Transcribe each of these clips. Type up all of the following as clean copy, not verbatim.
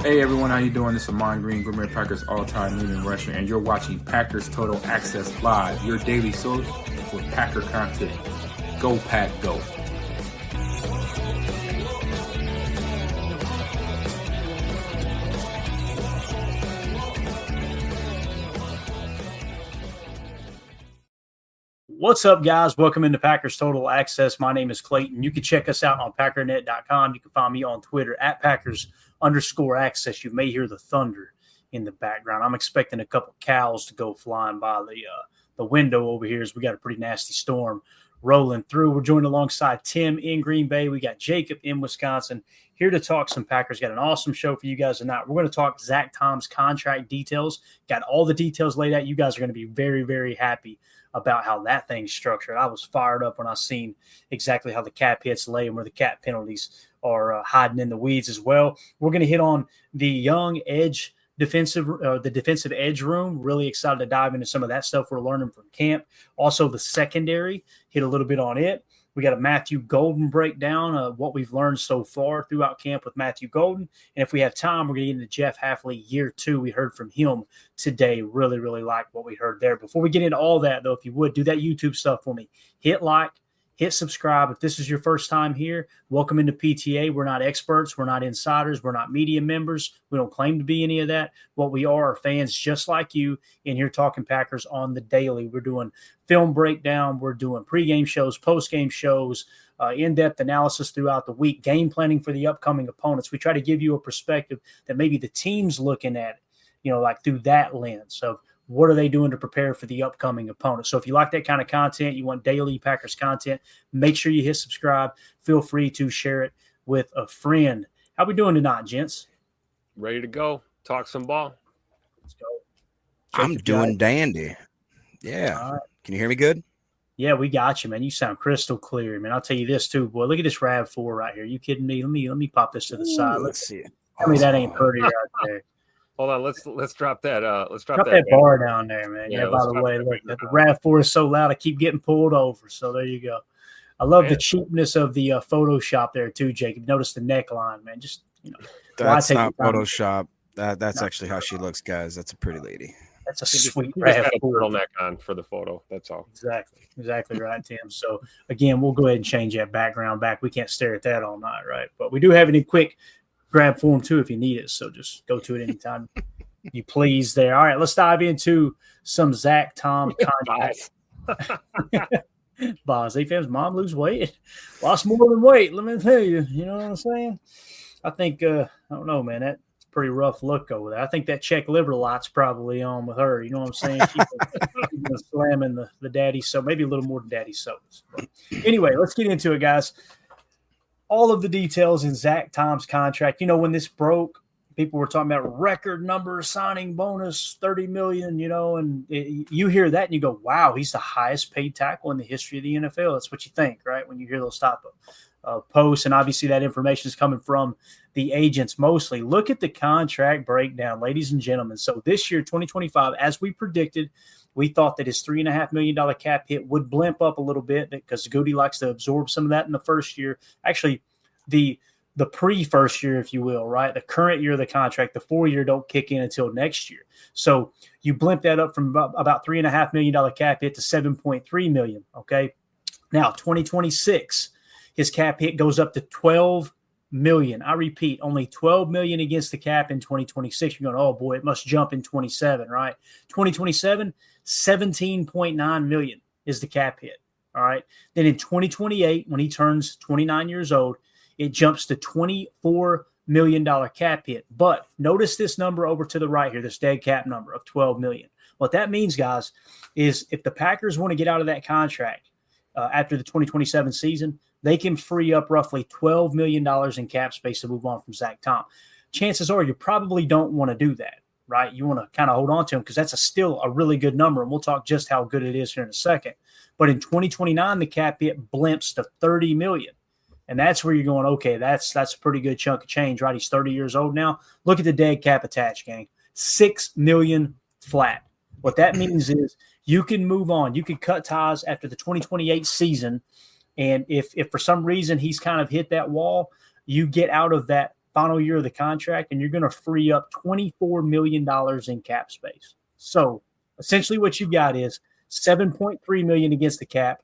Hey everyone, how you doing? This is Amon Green, Green Bay Packers all-time leading rusher, and you're watching Packers Total Access Live, your daily source for Packer content. Go Pack, go! What's up, guys? Welcome into Packers Total Access. My name is Clayton. You can check us out on packernet.com. You can find me on Twitter at Packers_access. You may hear the thunder in the background. I'm expecting a couple cows to go flying by the window over here as we got a pretty nasty storm rolling through. We're joined alongside Tim in Green Bay. We got Jacob in Wisconsin here to talk some Packers. Got an awesome show for you guys tonight. We're going to talk Zach Tom's contract details. Got all the details laid out. You guys are going to be very, very happy about how that thing's structured. I was fired up when I seen exactly how the cap hits lay and where the cap penalties are hiding in the weeds as well. We're going to hit on the young edge the defensive edge room. Really excited to dive into some of that stuff we're learning from camp. Also, the secondary, hit a little bit on it. We got a Matthew Golden breakdown of what we've learned so far throughout camp with Matthew Golden. And if we have time, we're going to get into Jeff Hafley year 2. We heard from him today. Really, really like what we heard there. Before we get into all that, though, if you would, do that YouTube stuff for me. Hit like, hit subscribe. If this is your first time here, welcome into PTA. We're not experts. We're not insiders. We're not media members. We don't claim to be any of that. What we are fans just like you in here talking Packers on the daily. We're doing film breakdown. We're doing pregame shows, postgame shows, in-depth analysis throughout the week, game planning for the upcoming opponents. We try to give you a perspective that maybe the team's looking at, like through that lens of what are they doing to prepare for the upcoming opponent. So if you like that kind of content, you want daily Packers content, make sure you hit subscribe. Feel free to share it with a friend. How we doing tonight, gents? Ready to go. Talk some ball. Let's go. I'm doing dandy. Yeah. All right. Can you hear me good? Yeah, we got you, man. You sound crystal clear, man. I'll tell you this too, boy. Look at this RAV4 right here. You kidding me? Let me pop this to the side. Let's see it. Tell me that ain't pretty right there. Hold on, let's drop that. Let's drop that bar down there, man. Yeah, by the way, look, the RAV4 is so loud, I keep getting pulled over. So there you go. I love the cheapness of the Photoshop there too, Jacob. Notice the neckline, man. Just that's not Photoshop. That's actually how she looks, guys. That's a pretty lady. That's a sweet RAV4 turtleneck on for the photo. That's all. Exactly right, Tim. So again, we'll go ahead and change that background back. We can't stare at that all night, right? But we do have any quick grab form too if you need it. So just go to it anytime you please there. All right, let's dive into some Zach Tom contract. Boz, fans, mom lose weight. Lost more than weight, let me tell you. You know what I'm saying? I think, I don't know, man. That's a pretty rough look over there. I think that check liver light's probably on with her. You know what I'm saying? She's been slamming the daddy soap, maybe a little more than daddy soaps. But anyway, let's get into it, guys. All of the details in Zach Tom's contract. When this broke, people were talking about record number signing bonus, $30 million, and you hear that and you go, wow, he's the highest paid tackle in the history of the NFL. That's what you think, right, when you hear those type of posts. And obviously that information is coming from the agents mostly. Look at the contract breakdown, ladies and gentlemen. So this year, 2025, as we predicted, we thought that his $3.5 million cap hit would blimp up a little bit because Goody likes to absorb some of that in the first year. Actually, the pre-first year, if you will, right? The current year of the contract, the 4-year don't kick in until next year. So you blimp that up from about $3.5 million cap hit to $7.3 million, okay? Now, 2026, his cap hit goes up to $12 million. I repeat, only $12 million against the cap in 2026. You're going, oh, boy, it must jump in 27, right? 2027, $17.9 million is the cap hit, all right? Then in 2028, when he turns 29 years old, it jumps to $24 million cap hit. But notice this number over to the right here, this dead cap number of $12 million. What that means, guys, is if the Packers want to get out of that contract after the 2027 season, they can free up roughly $12 million in cap space to move on from Zach Tom. Chances are you probably don't want to do that, right? You want to kind of hold on to him because that's still a really good number, and we'll talk just how good it is here in a second. But in 2029, the cap hit blimps to $30 million. And that's where you're going, okay, that's a pretty good chunk of change, right? He's 30 years old now. Look at the dead cap attached, gang. $6 million flat. What that means is you can move on. You can cut ties after the 2028 season. And if for some reason he's kind of hit that wall, you get out of that final year of the contract, and you're going to free up $24 million in cap space. So essentially what you got is $7.3 million against the cap,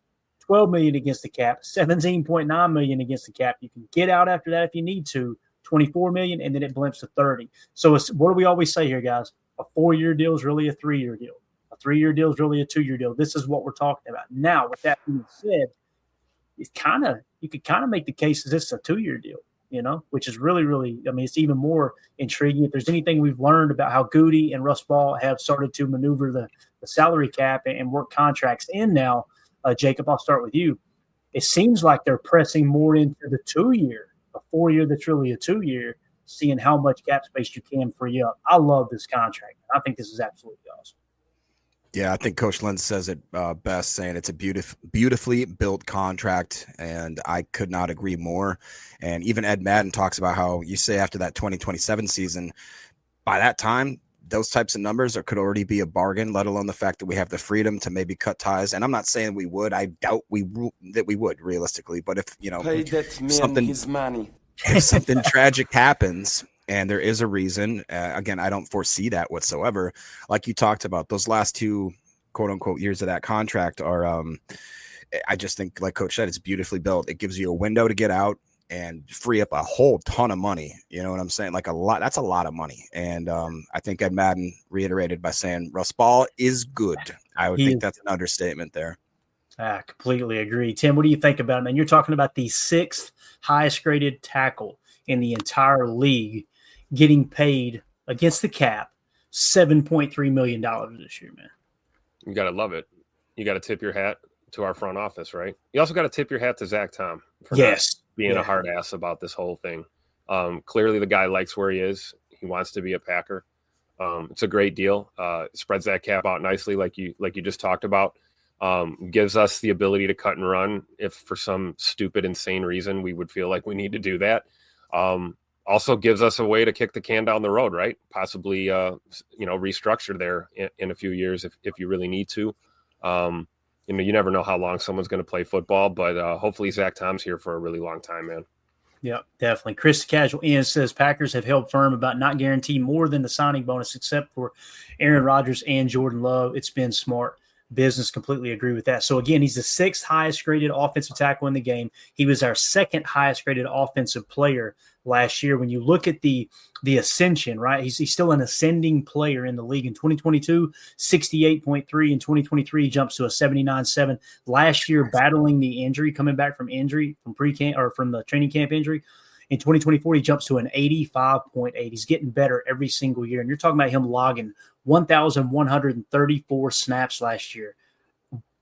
$12 million against the cap, $17.9 million against the cap. You can get out after that if you need to, $24 million, and then it blimps to $30 million. So what do we always say here, guys? A 4-year deal is really a 3-year deal. A 3-year deal is really a 2-year deal. This is what we're talking about. Now, with that being said, you could kind of make the case that this is a 2-year deal, which is really, really, it's even more intriguing. If there's anything we've learned about how Goody and Russ Ball have started to maneuver the salary cap and work contracts in now, Jacob, I'll start with you. It seems like they're pressing more into the 2-year, a 4-year that's really a 2-year, seeing how much cap space you can free up. I love this contract. I think this is absolutely awesome. Yeah, I think Coach Lynn says it best, saying it's a beautifully built contract, and I could not agree more. And even Ed Madden talks about how you say after that 2027 season, by that time, those types of numbers could already be a bargain, let alone the fact that we have the freedom to maybe cut ties. And I'm not saying we would. I doubt that we would realistically. But if, pay that man his money. If something tragic happens, and there is a reason, again, I don't foresee that whatsoever. Like you talked about, those last 2 quote unquote years of that contract are, I just think, like Coach said, it's beautifully built. It gives you a window to get out and free up a whole ton of money. You know what I'm saying? Like a lot, that's a lot of money. And I think Ed Madden reiterated by saying Russ Ball is good. I would think that's an understatement there. I completely agree. Tim, what do you think about it? And you're talking about the 6th highest graded tackle in the entire league getting paid against the cap $7.3 million this year, man. You got to love it. You got to tip your hat to our front office, right? You also got to tip your hat to Zach Tom for not being a hard ass about this whole thing. Clearly the guy likes where he is. He wants to be a Packer. It's a great deal. Spreads that cap out nicely, like you just talked about. Gives us the ability to cut and run if for some stupid, insane reason we would feel like we need to do that. Also gives us a way to kick the can down the road, right? Possibly, restructure there in a few years if you really need to. You never know how long someone's going to play football, but hopefully Zach Tom's here for a really long time, man. Yeah, definitely. Chris Casual Ian says Packers have held firm about not guaranteeing more than the signing bonus except for Aaron Rodgers and Jordan Love. It's been smart business. Completely agree with that. So again, he's the 6th highest graded offensive tackle in the game. He was our 2nd highest graded offensive player last year. When you look at the ascension, right? He's still an ascending player in the league. In 2022, 68.3. In 2023, he jumps to a 79.7. Last year, battling the injury, coming back from injury, from pre-camp or from the training camp injury. In 2024, he jumps to an 85.8. He's getting better every single year. And you're talking about him logging 1,134 snaps last year.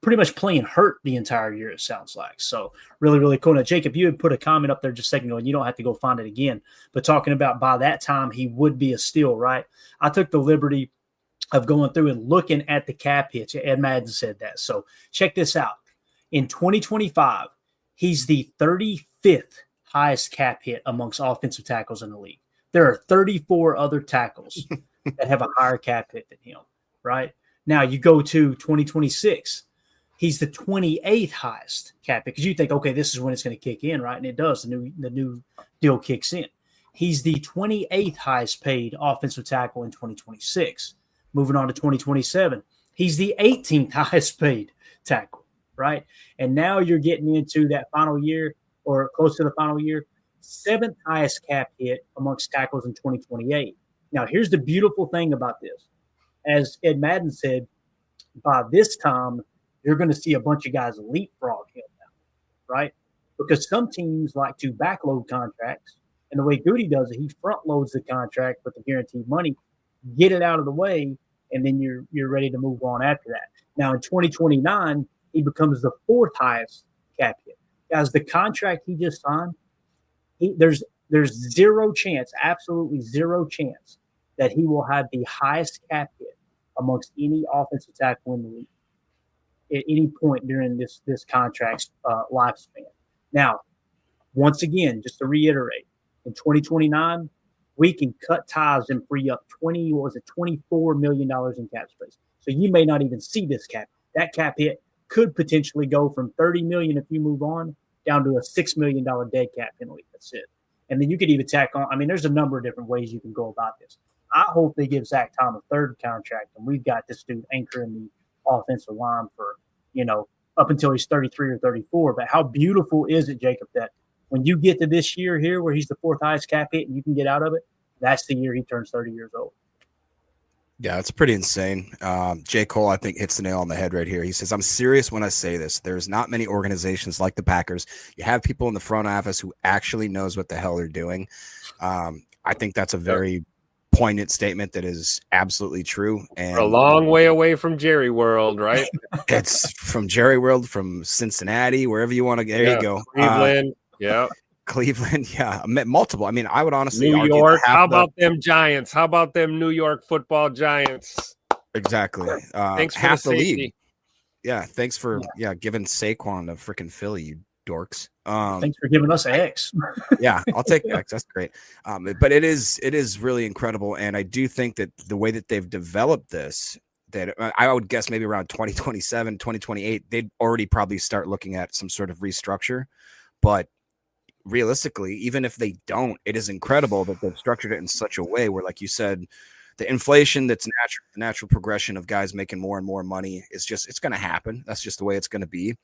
Pretty much playing hurt the entire year, it sounds like. So really, really cool. Now, Jacob, you had put a comment up there just a second ago, and you don't have to go find it again. But talking about by that time, he would be a steal, right? I took the liberty of going through and looking at the cap hits. Ed Madden said that. So check this out. In 2025, he's the 35th highest cap hit amongst offensive tackles in the league. There are 34 other tackles that have a higher cap hit than him, right? Now you go to 2026. He's the 28th highest cap hit because you think, okay, this is when it's going to kick in, right? And it does. The new deal kicks in. He's the 28th highest paid offensive tackle in 2026. Moving on to 2027, he's the 18th highest paid tackle, right? And now you're getting into that final year or close to the final year, 7th highest cap hit amongst tackles in 2028. Now, here's the beautiful thing about this. As Ed Madden said, by this time, you're going to see a bunch of guys leapfrog him now, right? Because some teams like to backload contracts, and the way Goody does it, he front loads the contract with the guaranteed money, get it out of the way, and then you're ready to move on after that. Now, in 2029, he becomes the 4th highest cap hit. Guys, the contract he just signed, there's zero chance, absolutely zero chance, that he will have the highest cap hit amongst any offensive tackle in the league at any point during this contract's lifespan. Now, once again, just to reiterate, in 2029, we can cut ties and free up $24 million in cap space. So you may not even see this cap. That cap hit could potentially go from $30 million if you move on down to a $6 million dead cap penalty. That's it. And then you could even tack on. I mean, there's a number of different ways you can go about this. I hope they give Zach Tom a third contract, and we've got this dude anchoring the offensive line for, up until he's 33 or 34. But how beautiful is it, Jacob, that when you get to this year here where he's the fourth highest cap hit and you can get out of it, that's the year he turns 30 years old. Yeah, it's pretty insane. J. Cole, I think, hits the nail on the head right here. He says, I'm serious when I say this. There's not many organizations like the Packers. You have people in the front office who actually knows what the hell they're doing. I think that's a very poignant statement that is absolutely true. And we're a long way away from Jerry World, right? It's from Jerry World, from Cincinnati, wherever you want to get. There you go. Cleveland, Cleveland, multiple. I mean, I would honestly New York. How about them Giants? How about them New York football Giants? Exactly. Thanks for half the safety. league. Yeah, thanks for giving Saquon to freaking Philly, you dorks. Thanks for giving us X. Yeah, I'll take X. That's great. But it is really incredible, and I do think that the way that they've developed this, that I would guess maybe around 2027, 2028, they'd already probably start looking at some sort of restructure. But realistically, even if they don't, it is incredible that they've structured it in such a way where, like you said, the inflation that's the natural progression of guys making more and more money is it's going to happen. That's just the way it's going to be.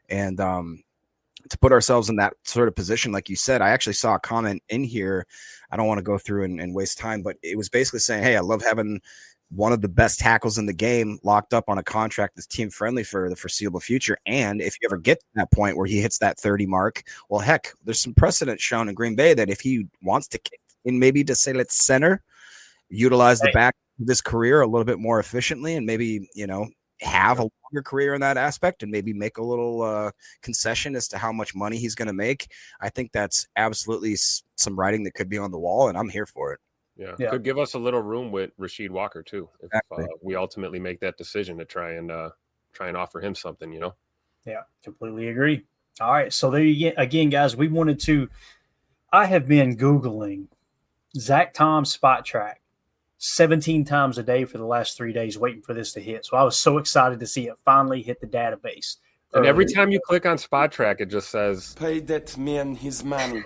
And to put ourselves in that sort of position, like you said, I actually saw a comment in here. I don't want to go through and waste time, but it was basically saying, hey, I love having one of the best tackles in the game locked up on a contract that's team friendly for the foreseeable future. And if you ever get to that point where he hits that 30 mark, well, heck, there's some precedent shown in Green Bay that if he wants to kick in, maybe to say, let's center, utilize the back of his career a little bit more efficiently, and maybe, have a longer career in that aspect and maybe make a little concession as to how much money he's going to make. I think that's absolutely some writing that could be on the wall, and I'm here for it. Yeah. Could give us a little room with Rasheed Walker too, if we ultimately make that decision to try and offer him something, Yeah, completely agree. All right, so there you get again, guys. I have been Googling Zach Tom spot track 17 times a day for the last 3 days, waiting for this to hit. So I was so excited to see it finally hit the database. And every time you click on spot track, it just says, "Pay that man his money."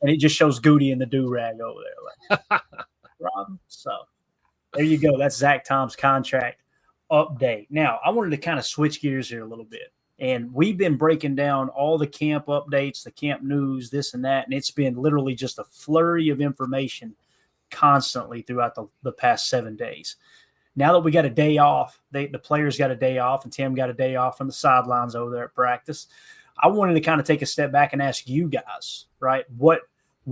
And it just shows Goody and the do-rag over there. Like, Rob. So there you go. That's Zach Tom's contract update. Now, I wanted to kind of switch gears here a little bit. And we've been breaking down all the camp updates, the camp news, this and that. And it's been literally just a flurry of information constantly throughout the past 7 days. Now that we got a day off, the players got a day off, and Tim got a day off from the sidelines over there at practice. I wanted to kind of take a step back and ask you guys, right? What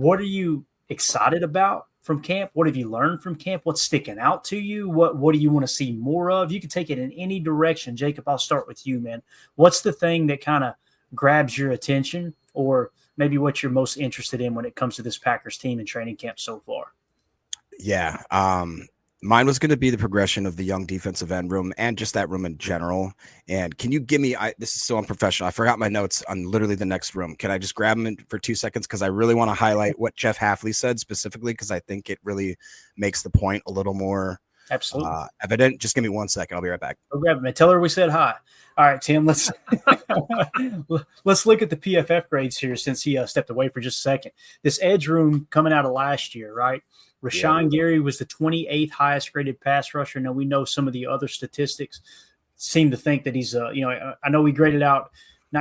are you excited about from camp? What have you learned from camp? What's sticking out to you? What do you want to see more of? You can take it in any direction. Jacob, I'll start with you, man. What's the thing that kind of grabs your attention, or maybe what you're most interested in when it comes to this Packers team in training camp so far? Yeah. Mine was going to be the progression of the young defensive end room and just that room in general. And can you give me, this is so unprofessional, I forgot my notes on literally the next room. Can I just grab them for 2 seconds? Because I really want to highlight what Jeff Hafley said specifically, because I think it really makes the point a little more evident. Just give me 1 second. I'll be right back. Go grab him and tell her we said hi. All right, Tim, let's look at the PFF grades here since he stepped away for just a second. This edge room coming out of last year, right? Rashawn Gary was the 28th highest graded pass rusher. Now, we know some of the other statistics seem to think that he's, I know we not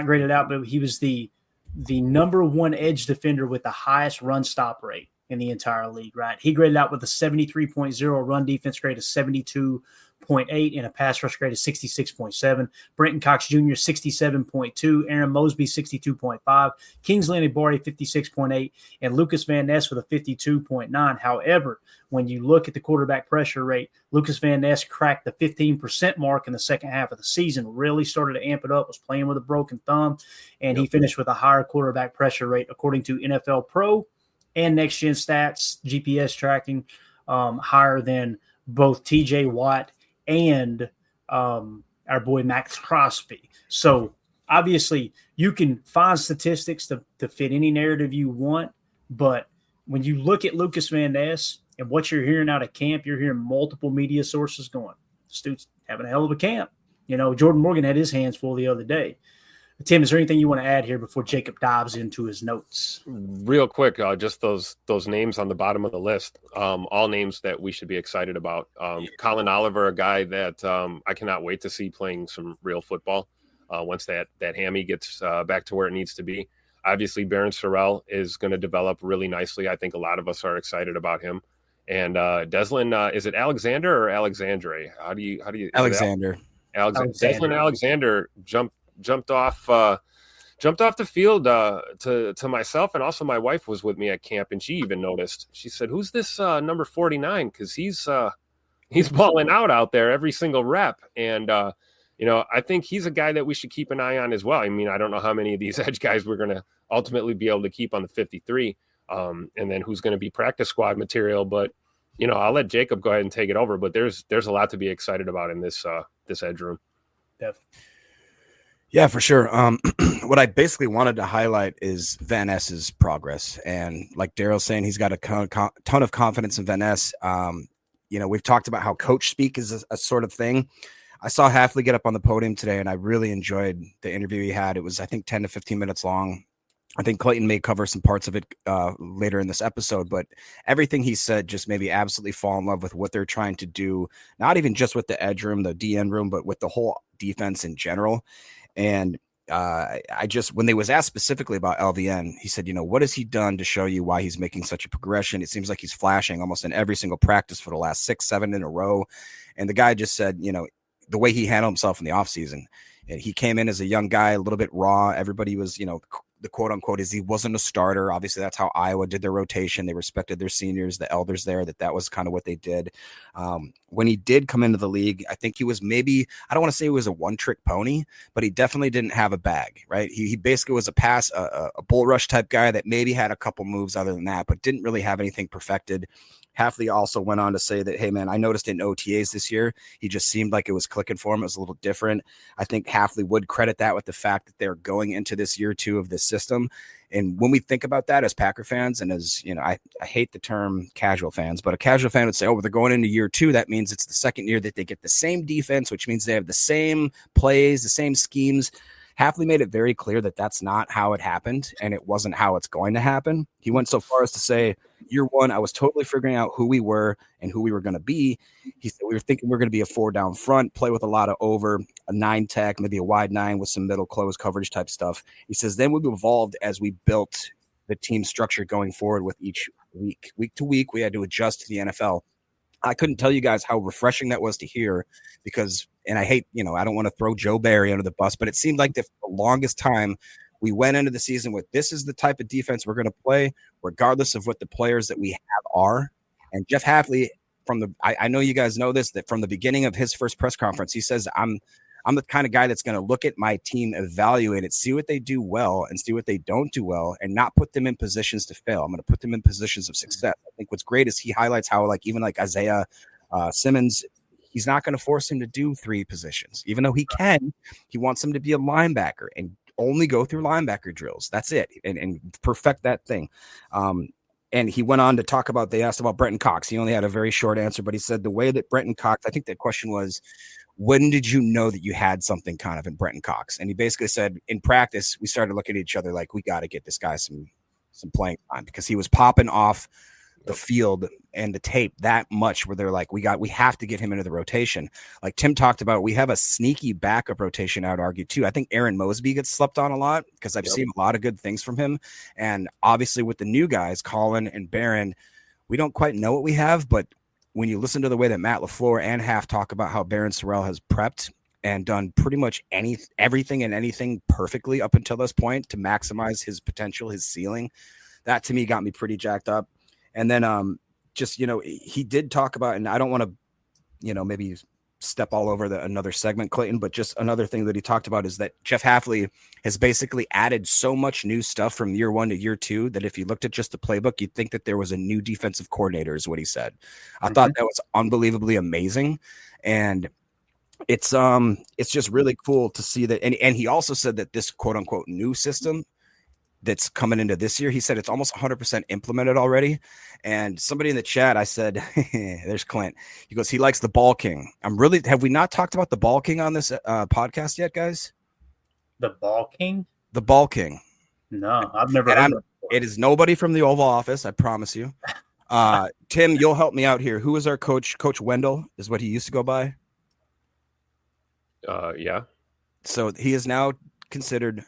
graded out, but he was the number one edge defender with the highest run stop rate in the entire league, right? He graded out with a 73.0, run defense grade of 72.8, and a pass rush grade of 66.7. Brenton Cox Jr., 67.2. Aaron Mosby, 62.5. Kingsley Enagbare, 56.8. And Lucas Van Ness with a 52.9. However, when you look at the quarterback pressure rate, Lucas Van Ness cracked the 15% mark in the second half of the season, really started to amp it up, was playing with a broken thumb, and he finished with a higher quarterback pressure rate, according to NFL Pro and Next Gen Stats, GPS tracking, higher than both TJ Watt and our boy Max Crosby. So obviously you can find statistics to fit any narrative you want, but when you look at Lucas Van Ness and what you're hearing out of camp, you're hearing multiple media sources going, this dude's having a hell of a camp. Jordan Morgan had his hands full the other day. Tim, is there anything you want to add here before Jacob dives into his notes? Real quick, just those names on the bottom of the list, all names that we should be excited about. Colin Oliver, a guy that I cannot wait to see playing some real football once that hammy gets back to where it needs to be. Obviously, Barron Sorrell is going to develop really nicely. I think a lot of us are excited about him. And Deslin, is it Alexander or Alexandre? How do you Alexander? Deslin Alexander jumped off the field to myself, and also my wife was with me at camp, and she even noticed. She said, "Who's this number 49? Because he's balling out there every single rep." And I think he's a guy that we should keep an eye on as well. I mean, I don't know how many of these edge guys we're going to ultimately be able to keep on the 53, and then who's going to be practice squad material. But I'll let Jacob go ahead and take it over. But there's a lot to be excited about in this edge room. Definitely. Yeah, for sure. What I basically wanted to highlight is Van Ness's progress. And like Daryl's saying, he's got a ton of confidence in Van Ness. We've talked about how coach speak is a sort of thing. I saw Hafley get up on the podium today, and I really enjoyed the interview he had. It was, I think, 10 to 15 minutes long. I think Clayton may cover some parts of it later in this episode, but everything he said just made me absolutely fall in love with what they're trying to do, not even just with the edge room, the DN room, but with the whole defense in general. And when they was asked specifically about LVN, he said, what has he done to show you why he's making such a progression? It seems like he's flashing almost in every single practice for the last 6-7 in a row. And the guy just said, the way he handled himself in the offseason, and he came in as a young guy, a little bit raw. Everybody was, the quote unquote is he wasn't a starter. Obviously, that's how Iowa did their rotation. They respected their seniors, the elders there, that was kind of what they did. When he did come into the league, I think he was maybe, I don't want to say he was a one-trick pony, but he definitely didn't have a bag, right? He basically was a bull rush type guy that maybe had a couple moves other than that, but didn't really have anything perfected. Hafley also went on to say that, hey, man, I noticed in OTAs this year, he just seemed like it was clicking for him. It was a little different. I think Hafley would credit that with the fact that they're going into this year 2 of this system. And when we think about that as Packer fans, and as, I hate the term casual fans, but a casual fan would say, well, they're going into year 2. That means it's the second year that they get the same defense, which means they have the same plays, the same schemes. Hafley made it very clear that that's not how it happened, and it wasn't how it's going to happen. He went so far as to say, year 1, I was totally figuring out who we were and who we were going to be. He said we were thinking we're going to be a 4-down front, play with a lot of over, a 9 tech, maybe a wide 9 with some middle close coverage type stuff. He says then we've evolved as we built the team structure going forward with each week. Week to week, we had to adjust to the NFL. I couldn't tell you guys how refreshing that was to hear because, and I hate, I don't want to throw Joe Barry under the bus, but it seemed like the longest time we went into the season with this is the type of defense we're going to play, regardless of what the players that we have are. And Jeff Hafley, I know you guys know this, that from the beginning of his first press conference, he says, I'm the kind of guy that's going to look at my team, evaluate it, see what they do well and see what they don't do well, and not put them in positions to fail. I'm going to put them in positions of success. I think what's great is he highlights how even Isaiah Simmons, he's not going to force him to do 3 positions, even though he can. He wants him to be a linebacker and only go through linebacker drills. That's it, and perfect that thing. And he went on to talk about, they asked about Brenton Cox. He only had a very short answer, but he said the way that Brenton Cox, I think the question was, when did you know that you had something kind of in Brenton Cox? And he basically said, in practice, we started looking at each other like, we got to get this guy some playing time, because he was popping off the field and the tape that much where they're like, we have to get him into the rotation. Like Tim talked about, we have a sneaky backup rotation, I would argue too. I think Aaron Mosby gets slept on a lot because I've seen a lot of good things from him. And obviously with the new guys, Colin and Barron, we don't quite know what we have, but when you listen to the way that Matt LaFleur and Half talk about how Barron Sorrell has prepped and done pretty much everything and anything perfectly up until this point to maximize his potential, his ceiling, that to me got me pretty jacked up. And then he did talk about, and I don't want to, maybe step all over another segment, Clayton, but just another thing that he talked about is that Jeff Hafley has basically added so much new stuff from year 1 to year 2 that if you looked at just the playbook, you'd think that there was a new defensive coordinator is what he said. I thought that was unbelievably amazing. And it's just really cool to see that. And he also said that this quote unquote new system that's coming into this year, he said it's almost 100% implemented already. And somebody in the chat, I said, there's Clint. He goes, he likes the Ball King. Have we not talked about the Ball King on this podcast yet, guys? The Ball King? The Ball King. No, I've never heard of it. It is nobody from the Oval Office, I promise you. Tim, you'll help me out here. Who is our coach? Coach Wendell is what he used to go by. Yeah. So he is now considered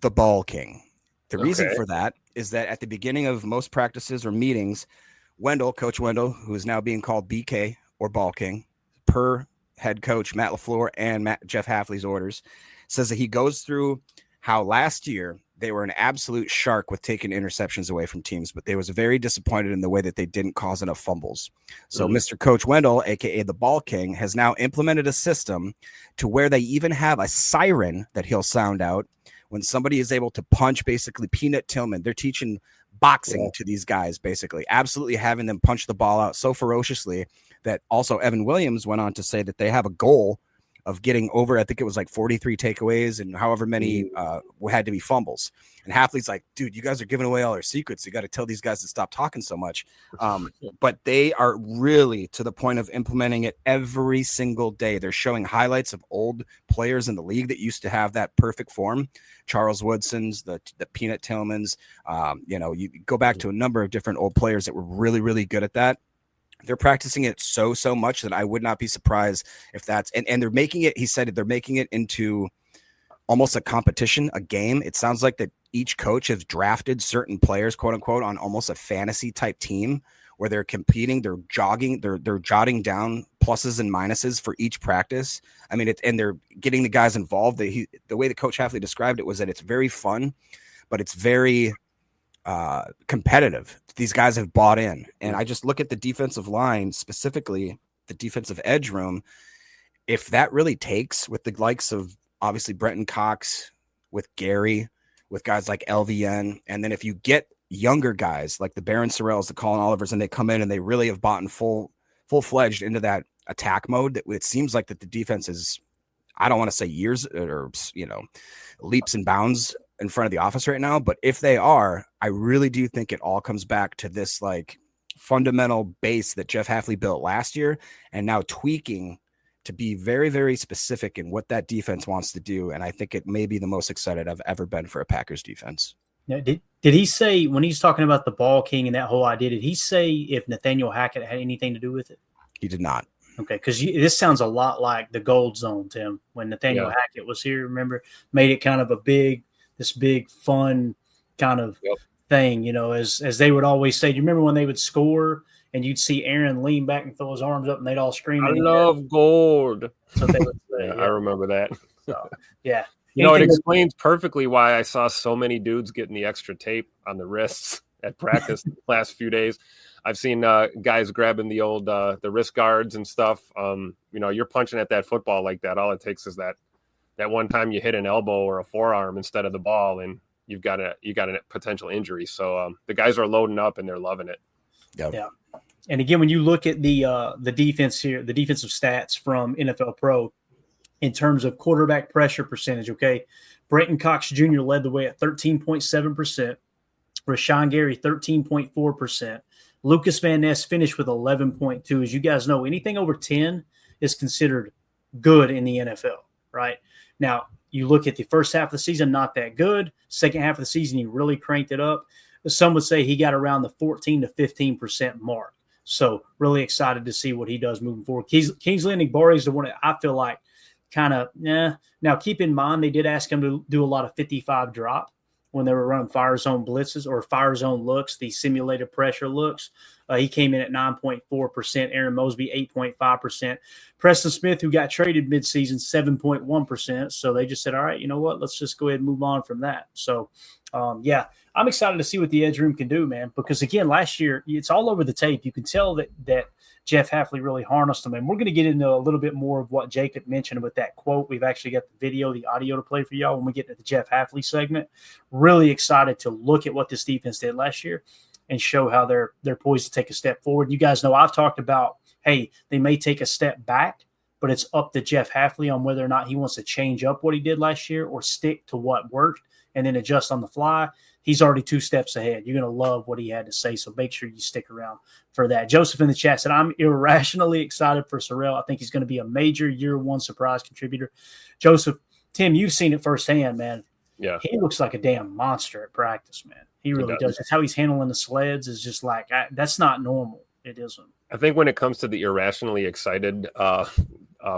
the Ball King. The reason for that is that at the beginning of most practices or meetings, Coach Wendell, who is now being called BK or Ball King, per head coach Matt LaFleur and Jeff Hafley's orders, says that he goes through how last year they were an absolute shark with taking interceptions away from teams, but they was very disappointed in the way that they didn't cause enough fumbles. So Mr. Coach Wendell, aka the Ball King, has now implemented a system to where they even have a siren that he'll sound out when somebody is able to punch basically Peanut Tillman. They're teaching boxing to these guys, basically absolutely having them punch the ball out so ferociously that also Evan Williams went on to say that they have a goal of getting over, I think it was like 43 takeaways and however many had to be fumbles. And Hafley's like, dude, you guys are giving away all our secrets. You got to tell these guys to stop talking so much. But they are really to the point of implementing it every single day. They're showing highlights of old players in the league that used to have that perfect form. Charles Woodson's, the Peanut Tillmans. You go back to a number of different old players that were really, really good at that. They're practicing it so much that I would not be surprised if that's and they're making it. He said they're making it into almost a competition, a game. It sounds like that each coach has drafted certain players, quote unquote, on almost a fantasy type team where they're competing. They're jogging. They're jotting down pluses and minuses for each practice. I mean, and they're getting the guys involved. The way that Coach Hafley described it was that it's very fun, but it's very competitive. These guys have bought in. And I just look at the defensive line, specifically the defensive edge room. If that really takes with the likes of obviously Brenton Cox, with Gary, with guys like LVN, and then if you get younger guys like the Baron Sorrells, the Colin Olivers, and they come in and they really have bought in full-fledged into that attack mode, that it seems like that the defense is, I don't want to say years or, leaps and bounds in front of the office right now, but if they are, I really do think it all comes back to this like fundamental base that Jeff Hafley built last year and now tweaking to be very, very specific in what that defense wants to do. And I think it may be the most excited I've ever been for a Packers defense. Now, did he say, when he's talking about the Ball King and that whole idea, did he say if Nathaniel Hackett had anything to do with it? He did not. Okay, because this sounds a lot like the Gold Zone, Tim, when Nathaniel Hackett was here, remember, made it kind of this big fun kind of thing, as they would always say. Do you remember when they would score and you'd see Aaron lean back and throw his arms up and they'd all scream? I love gold. So they would say, I remember that. So, yeah. It explains perfectly why I saw so many dudes getting the extra tape on the wrists at practice the last few days. I've seen guys grabbing the old the wrist guards and stuff. You're punching at that football like that. All it takes is that one time you hit an elbow or a forearm instead of the ball, and you got a potential injury. So the guys are loading up and they're loving it. Yep. Yeah. And again, when you look at the defense here, the defensive stats from NFL Pro in terms of quarterback pressure percentage, okay, Brenton Cox Jr. led the way at 13.7%. Rashawn Gary, 13.4%. Lucas Van Ness finished with 11.2. As you guys know, anything over 10 is considered good in the NFL, right? Now, you look at the first half of the season, not that good. Second half of the season, he really cranked it up. Some would say he got around the 14 to 15% mark. So really excited to see what he does moving forward. Kingsley Enagbare is the one that I feel like kind of, Now, keep in mind, they did ask him to do a lot of 55 drop when they were running fire zone blitzes or fire zone looks, the simulated pressure looks. He came in at 9.4%. Aaron Mosby, 8.5%. Preston Smith, who got traded midseason, 7.1%. So they just said, all right, you know what? Let's just go ahead and move on from that. So, I'm excited to see what the edge room can do, man, because, again, last year, it's all over the tape. You can tell that Jeff Hafley really harnessed them. And we're going to get into a little bit more of what Jacob mentioned with that quote. We've actually got the video, the audio to play for y'all when we get into the Jeff Hafley segment. Really excited to look at what this defense did last year and show how they're poised to take a step forward. You guys know I've talked about, hey, they may take a step back, but it's up to Jeff Hafley on whether or not he wants to change up what he did last year or stick to what worked and then adjust on the fly. He's already 2 steps ahead. You're going to love what he had to say, so make sure you stick around for that. Joseph in the chat said, I'm irrationally excited for Sorrell. I think he's going to be a major year-one surprise contributor. Joseph, Tim, you've seen it firsthand, man. Yeah. He looks like a damn monster at practice, man. He really does. It's how he's handling the sleds is just like, that's not normal. It isn't. I think when it comes to the irrationally excited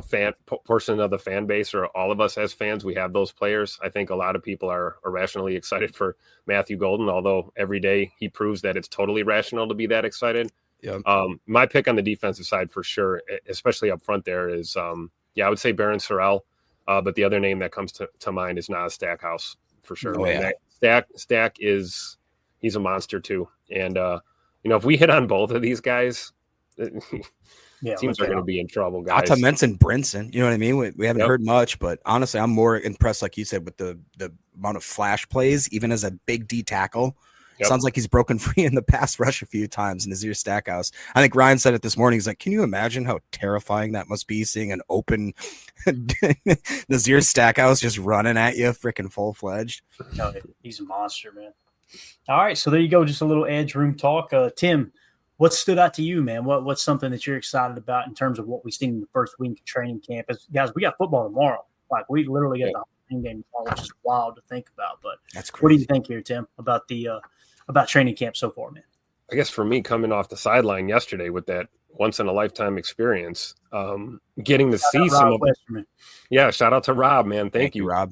fan portion of the fan base, or all of us as fans, we have those players. I think a lot of people are irrationally excited for Matthew Golden, although every day he proves that it's totally rational to be that excited. Yeah. My pick on the defensive side for sure, especially up front there, is I would say Barron Sorrell, but the other name that comes to mind is Nas Stackhouse for sure. Oh, yeah. Stack he's a monster too, and if we hit on both of these guys, teams are going to be in trouble, guys. Not to mention Brinson, you know what I mean? We haven't heard much, but honestly, I'm more impressed, like you said, with the amount of flash plays, even as a big D tackle. Yep. Sounds like he's broken free in the pass rush a few times in Nazir Stackhouse. I think Ryan said it this morning. He's like, can you imagine how terrifying that must be, seeing an open Nazir Stackhouse just running at you, freaking full-fledged? No, he's a monster, man. All right, so there you go. Just a little edge room talk. Tim, what stood out to you, man? What's something that you're excited about in terms of what we've seen in the first week of training camp? Guys, we got football tomorrow. Like, we literally got the Halloween game tomorrow, which is wild to think about. But that's crazy. What do you think here, Tim, about about training camp so far, man? I guess for me, coming off the sideline yesterday with that once-in-a-lifetime experience, getting to see some of it. Yeah, shout out to Rob, man. Thank you, Rob.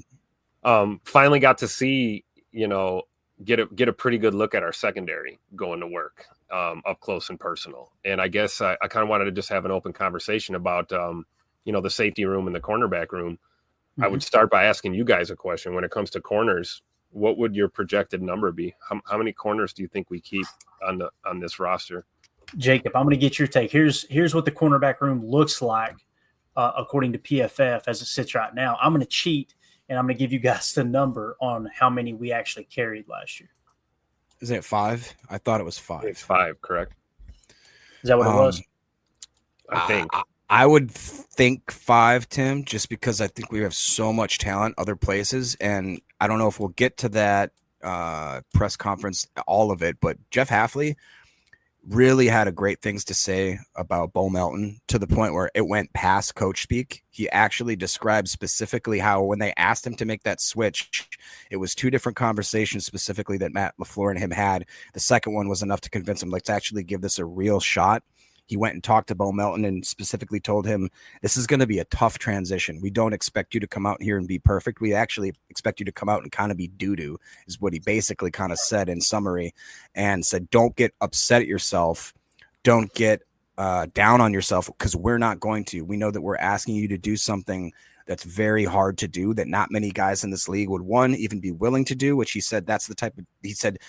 Finally got to see, get a pretty good look at our secondary going to work up close and personal. And I guess I kind of wanted to just have an open conversation about, the safety room and the cornerback room. Mm-hmm. I would start by asking you guys a question. When it comes to corners, what would your projected number be? How many corners do you think we keep on this roster? Jacob, I'm going to get your take. Here's what the cornerback room looks like according to PFF as it sits right now. I'm going to cheat, and I'm going to give you guys the number on how many we actually carried last year. Isn't it 5? I thought it was 5. It's 5, correct? Is that what it was? I think. I would think 5, Tim, just because I think we have so much talent other places. And I don't know if we'll get to that press conference, all of it, but Jeff Hafley really had great things to say about Bo Melton, to the point where it went past coach speak. He actually described specifically how when they asked him to make that switch, it was 2 different conversations specifically that Matt LaFleur and him had. The second one was enough to convince him, let's actually give this a real shot. He went and talked to Bo Melton and specifically told him, this is going to be a tough transition. We don't expect you to come out here and be perfect. We actually expect you to come out and kind of be doo-doo, is what he basically kind of said in summary, and said, don't get upset at yourself. Don't get down on yourself, because we're not going to. We know that we're asking you to do something that's very hard to do, that not many guys in this league would, even be willing to do, which he said that's the type of, he said,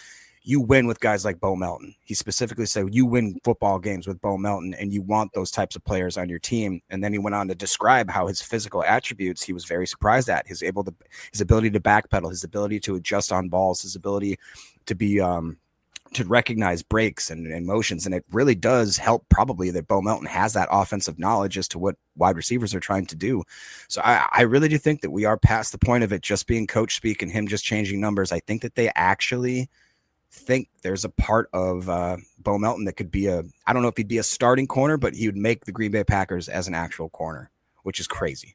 you win with guys like Bo Melton. He specifically said you win football games with Bo Melton, and you want those types of players on your team. And then he went on to describe how his physical attributes he was very surprised at. His ability to backpedal, his ability to adjust on balls, his ability to be to recognize breaks and motions. And it really does help probably that Bo Melton has that offensive knowledge as to what wide receivers are trying to do. So I really do think that we are past the point of it just being coach speak and him just changing numbers. I think that they actually think there's a part of Bo Melton that could be I don't know if he'd be a starting corner, but he would make the Green Bay Packers as an actual corner, which is crazy.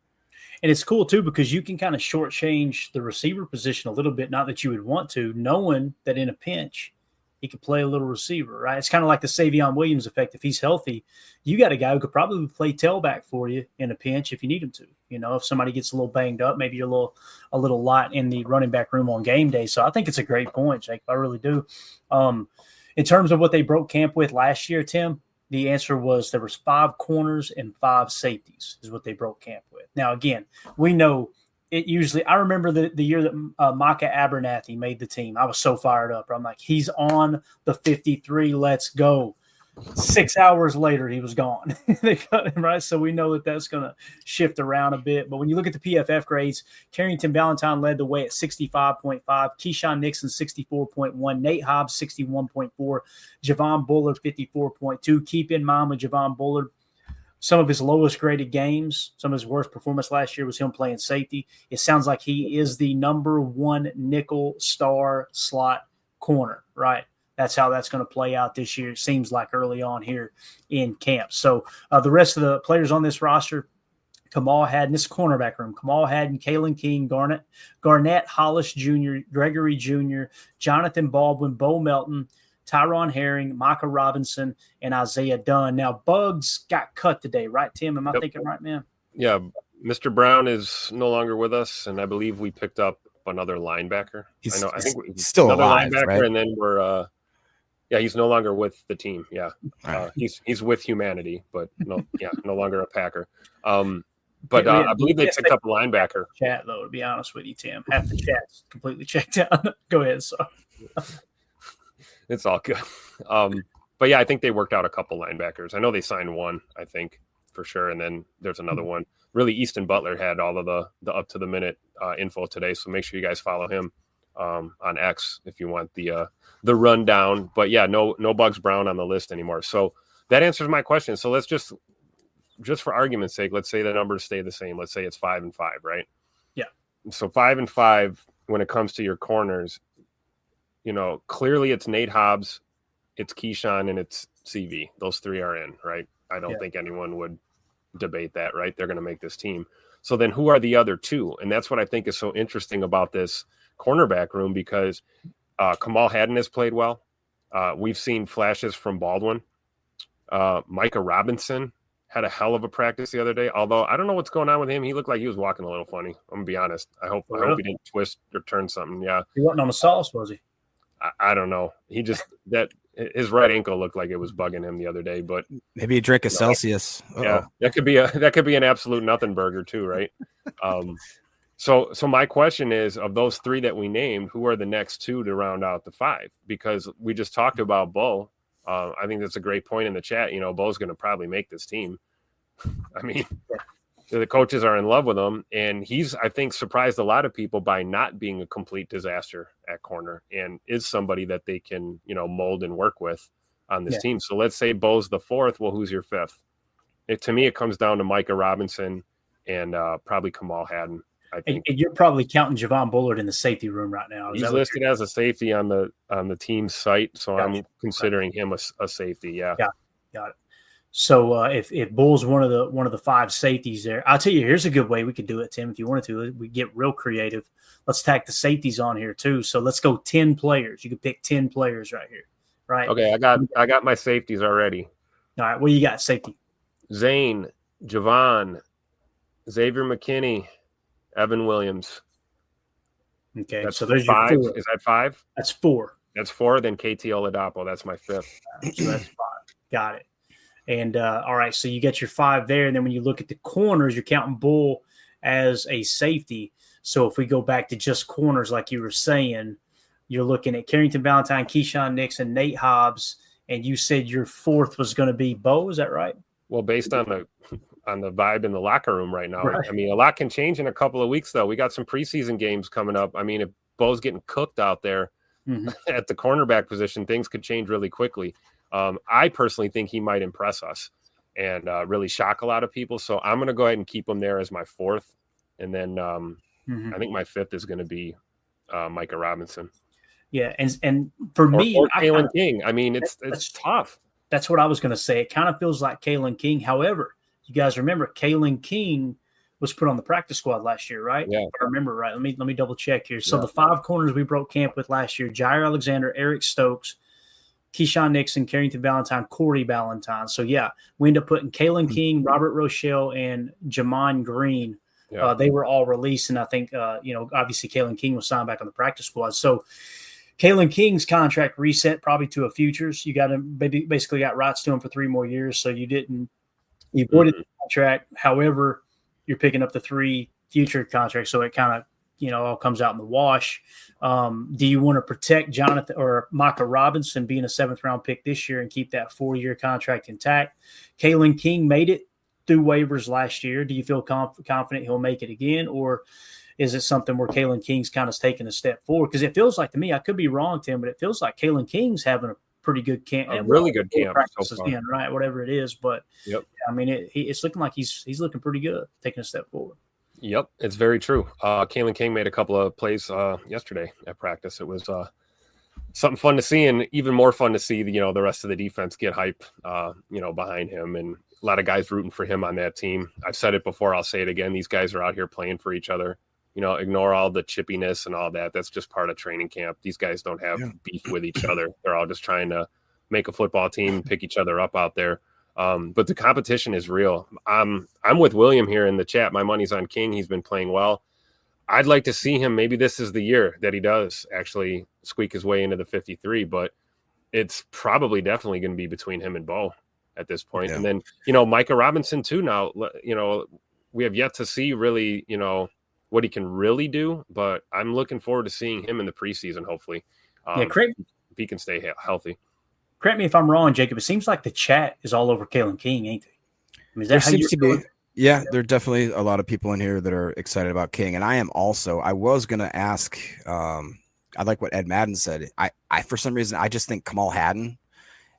And it's cool too, because you can kind of shortchange the receiver position a little bit, not that you would want to, knowing that in a pinch he could play a little receiver, right? It's kind of like the Savion Williams effect. If he's healthy, you got a guy who could probably play tailback for you in a pinch if you need him to. If somebody gets a little banged up, maybe you're a little light in the running back room on game day. So I think it's a great point, Jake. I really do. In terms of what they broke camp with last year, Tim, the answer was there was 5 corners and 5 safeties is what they broke camp with. Now, again, we know it usually – I remember the year that Micah Abernathy made the team. I was so fired up. I'm like, he's on the 53. Let's go. 6 hours later, he was gone. They cut him, right? So we know that that's going to shift around a bit. But when you look at the PFF grades, Carrington Valentine led the way at 65.5, Keyshawn Nixon 64.1, Nate Hobbs 61.4, Javon Bullard 54.2. Keep in mind with Javon Bullard, some of his lowest graded games, some of his worst performance last year was him playing safety. It sounds like he is the number 1 nickel star slot corner, right? That's how that's going to play out this year. It seems like early on here in camp. So the rest of the players on this roster, Kamal Haddon, this cornerback room, Kamal Haddon, Kalen King, Garnett Hollis Jr., Gregory Jr., Jonathan Baldwin, Bo Melton, Tyron Herring, Micah Robinson, and Isaiah Dunn. Now, Bugs got cut today, right, Tim? Am I thinking right, man? Yeah, Mr. Brown is no longer with us, and I believe we picked up another linebacker. I think he's still another alive, linebacker, right? And then we're he's no longer with the team. Yeah, he's with humanity, but no longer a Packer. But I believe they picked up a linebacker. Chat though, to be honest with you, Tim, half the chat's completely checked out. Go ahead, so it's all good. But yeah, I think they worked out a couple linebackers. I know they signed one, I think for sure, and then there's another one. Really, Easton Butler had all of the up to the minute info today, so make sure you guys follow him on X if you want the rundown. But yeah, no Bugs Brown on the list anymore. So that answers my question. So let's just for argument's sake, let's say the numbers stay the same. Let's say it's 5-5, right? Yeah. So 5-5 when it comes to your corners, clearly it's Nate Hobbs, it's Keyshawn, and it's CV. Those three are in, right? I don't think anyone would debate that, right? They're going to make this team. So then who are the other two? And that's what I think is so interesting about this cornerback room, because Kamal Haddon has played well. We've seen flashes from Baldwin. Micah Robinson had a hell of a practice the other day, although I don't know what's going on with him. He looked like he was walking a little funny. I'm going to be honest. I hope he didn't twist or turn something. Yeah. He wasn't on the sauce, was he? I don't know. He just his right ankle looked like it was bugging him the other day, but maybe he drank a Celsius. Yeah, that could be an absolute nothing burger too, right? So my question is, of those three that we named, who are the next two to round out the five? Because we just talked about Bo. I think that's a great point in the chat. Bo's going to probably make this team. I mean, the coaches are in love with him, and he's, I think, surprised a lot of people by not being a complete disaster at corner, and is somebody that they can, mold and work with on this team. So let's say Bo's the fourth. Well, who's your fifth? To me, it comes down to Micah Robinson and probably Kamal Haddon. I think. And you're probably counting Javon Bullard in the safety room right now. He's listed as a safety on the team's site, so I'm considering him a safety. Yeah, got it. So if Bull's one of the five safeties there, I'll tell you, here's a good way we could do it, Tim. If you wanted to, we get real creative. Let's tack the safeties on here too. So let's go 10 players. You could pick 10 players right here, right? Okay, I got my safeties already. All right, what do you got? Safety: Zane, Javon, Xavier McKinney, Evan Williams. Okay, that's so there's 5. your 4. Is that 5? That's 4. That's 4. Then KT Oladapo. That's my 5th. So that's 5. Got it. And all right, so you get your 5 there, and then when you look at the corners, you're counting Bull as a safety. So if we go back to just corners, like you were saying, you're looking at Carrington Valentine, Keyshawn Nixon, Nate Hobbs, and you said your 4th was going to be Bo. Is that right? Well, based on the vibe in the locker room right now, right. I mean, a lot can change in a couple of weeks, though. We got some preseason games coming up. I mean, if Bo's getting cooked out there at the cornerback position, things could change really quickly. I personally think he might impress us and really shock a lot of people. So I'm going to go ahead and keep him there as my 4th. And then I think my 5th is going to be Micah Robinson. Yeah. And for me, or Kalen King. I mean, it's tough. That's what I was going to say. It kind of feels like Kalen King. However, you guys remember Kalen King was put on the practice squad last year, right? Yeah. If I remember right. Let me double check here. So the 5 corners we broke camp with last year: Jair Alexander, Eric Stokes, Keyshawn Nixon, Carrington Valentine, Corey Valentine. So, yeah, we ended up putting Kalen King, Robert Rochelle, and Jamon Green. Yeah. They were all released, and I think, obviously Kalen King was signed back on the practice squad. So, Kalen King's contract reset probably to a futures. You got him, basically got rights to him for 3 more years, so you avoided the contract. However, you're picking up the 3 future contracts, so it kind of, all comes out in the wash. Do you want to protect Jonathan or Micah Robinson being a 7th-round pick this year and keep that 4-year contract intact? Kalen King made it through waivers last year. Do you feel confident he'll make it again, or is it something where Kalen King's kind of taking a step forward? Because it feels like to me, I could be wrong, Tim, but it feels like Kalen King's having a pretty good camp. A really good camp. So far. Right, whatever it is. But, I mean, it's looking like he's looking pretty good, taking a step forward. Yep, it's very true. Kalen King made a couple of plays yesterday at practice. It was something fun to see, and even more fun to see the rest of the defense get hype behind him. And a lot of guys rooting for him on that team. I've said it before. I'll say it again. These guys are out here playing for each other. Ignore all the chippiness and all that. That's just part of training camp. These guys don't have beef with each other. They're all just trying to make a football team, pick each other up out there. But the competition is real. I'm with William here in the chat. My money's on King. He's been playing well. I'd like to see him. Maybe this is the year that he does actually squeak his way into the 53, but it's probably definitely going to be between him and Bo at this point. Yeah. And then, Micah Robinson too. Now, we have yet to see really, what he can really do, but I'm looking forward to seeing him in the preseason, hopefully. If he can stay healthy. Correct me if I'm wrong, Jacob. It seems like the chat is all over Kalen King, ain't it? I mean, is that how seems to be? Yeah, there are definitely a lot of people in here that are excited about King, and I am also. I was going to ask. I like what Ed Madden said. I for some reason I just think Kamal Hadden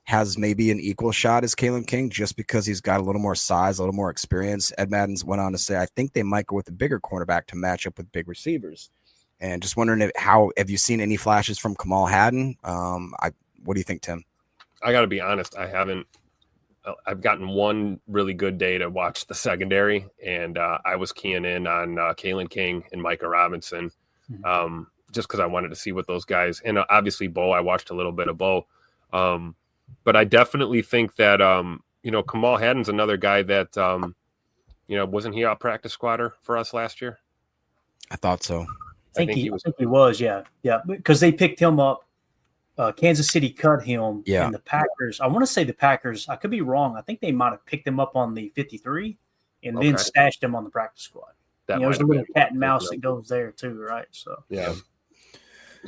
has maybe an equal shot as Kalen King just because he's got a little more size, a little more experience. Ed Madden's went on to say, I think they might go with a bigger cornerback to match up with big receivers. And just wondering have you seen any flashes from Kamal Hadden? What do you think, Tim? I got to be honest. I haven't. I've gotten one really good day to watch the secondary, and I was keying in on Kalen King and Micah Robinson just because I wanted to see what those guys, and obviously Bo, I watched a little bit of Bo. But I definitely think that, Kamal Hadden's another guy that, wasn't he a practice squatter for us last year? I thought so. I think he was, yeah. Yeah, because they picked him up. Kansas City cut him. Yeah. And the Packers, I want to say the Packers, I could be wrong. I think they might have picked him up on the 53 and then stashed him on the practice squad. There's a little cat and mouse that goes there too, right? So, yeah.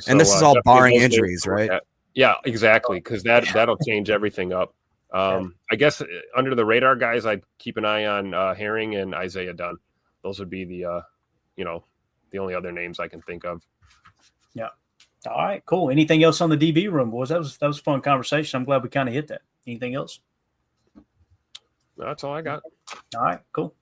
And this is all barring injuries, right? Yeah, exactly, because that'll change everything up. I guess under the radar guys, I'd keep an eye on Herring and Isaiah Dunn. Those would be the the only other names I can think of. Yeah. All right, cool. Anything else on the DB room, boys? That was a fun conversation. I'm glad we kind of hit that. Anything else? That's all I got. All right, cool.